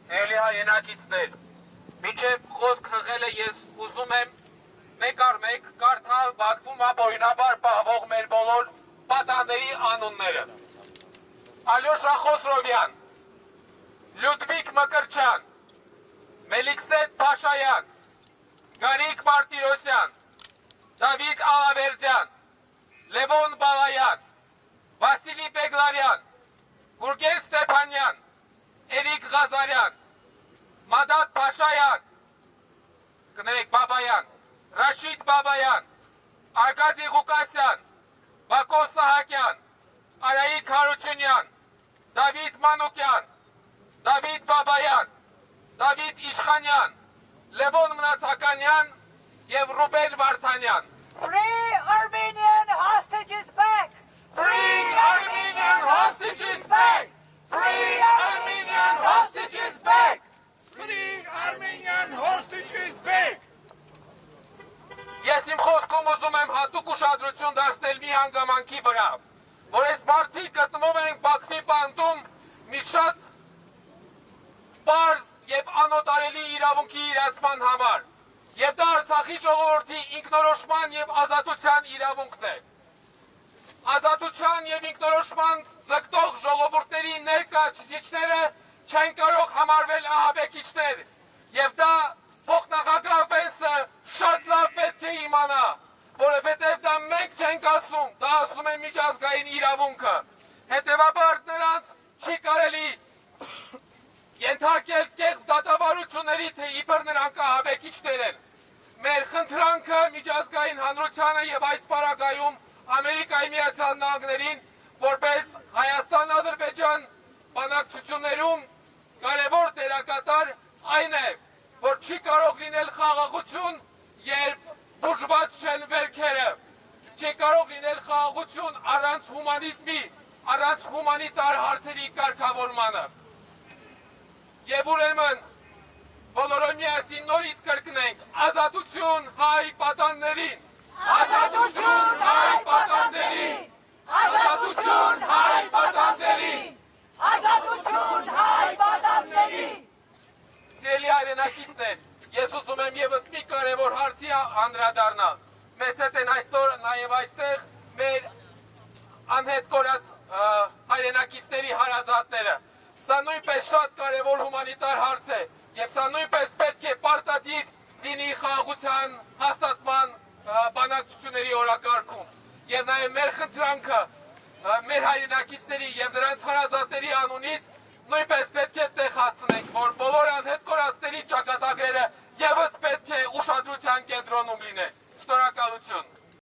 Էլի հայրենակիցներ, մինչև խոսք հղելը ես ուզում եմ մեկ առ մեկ կարդալ Բաքվում ապօրինաբար պահվող մեր բոլոր պատանների անունները. Ալյոշա Խոսրովյան, Լյուդվիգ Մկրտչյան, Մելիքսետ Փաշայան, Գարիկ Մարտիրոսյան, Դավիթ Ալավերդյան, Լևոն Բալայան, Վասիլի Բեգլարյան, Գուրգեն Ստեփանյան, Էրիկ Ղազարյան, Մադատ Փաշայան, կներեք Բաբայան, Ռաշիդ Բաբայան, Արկադի Ղուկասյան, Բակո Սահակյան, Արայիկ Հարությունյան, Դավիթ Մանուկյան, Դավիթ Բաբայան, Դավիթ Իշխանյան, Լևոն Մնացականյան և Ռուբեն Վարդանյան. Free Armenian hostages back! Free Armenian hostages back! Free Armenian hostages back! Free Armenian hostages back! Ես իմ խոսքում ուզում եմ հատուկ ուշադրություն դարձնել մի հանգամանքի վրա, որ այս մարդիկ գտնվում են Բաքվի բանտում մի շատ պարզ և անօտարելի իրավունքի իրացման համար, և դա Արցախի ժողովրդի ինքնորոշման և ազատության իրավունքն է։ Ազատության և ինքնորոշման ձգտող ժողովուրդների ներկայացուցիչները չեն կարող համարվել ահաբեկիչներ, և դա փոխնախագահ Պենսը շատ լավ պետք է իմանա, որովհետև դա մենք չենք ասում, դա ասում է միջազգային իրավունքը, հետևաբար նրանց չի կարելի ենթարկել կեղծ դատավարությունների, թե իբր նրանք ահաբեկիչներ են։ Մեր խնդրանքը միջազգային հանրությանը և այս պարագայում Ամերիկայի Միացյալ Նահանգներին որպես Հայաստան-Ադրբեջան բանակցություններում կարևոր դերակատար այն է, որ չի կարող լինել խաղաղություն, երբ բուժված չեն վերքերը, չի կարող լինել խաղաղություն առանց հումանիզմի, առանց հումանիտար հարցերի կարգավորմանը։ Եվ ուրեմն բոլորը միասին նորից կրկնենք ազատություն հայ պատաններին, ազատություն հայ պատաններին, ազատություն հայ պատաններին, Ազատություն հայ պատաններին! Սիրելի հայրենակիցներ, ես ուզում եմ ևս մի կարևոր հարցի անդրադառնալ։ Մեզ հետ են այսօր նաև այստեղ մեր անհետ կորած հայրենակիցների հարազատները։ Սա նույնպես շատ կարևոր հումանիտար հարց է, և սա նույնպես պետք է պարտադիր լինի խաղաղության հաստատման բանակցությունների օրակարգում։ Եվ նաև մեր խնդրանքը մեր հայրենակիցների և նրանց հարազատների անունից նույնպես պետք է տեղացնենք, որ բոլոր անհետ կորածների ճակատագրերը ևս պետք է ուշադրության կենտրոնում լինեն։ Շնորհակալություն։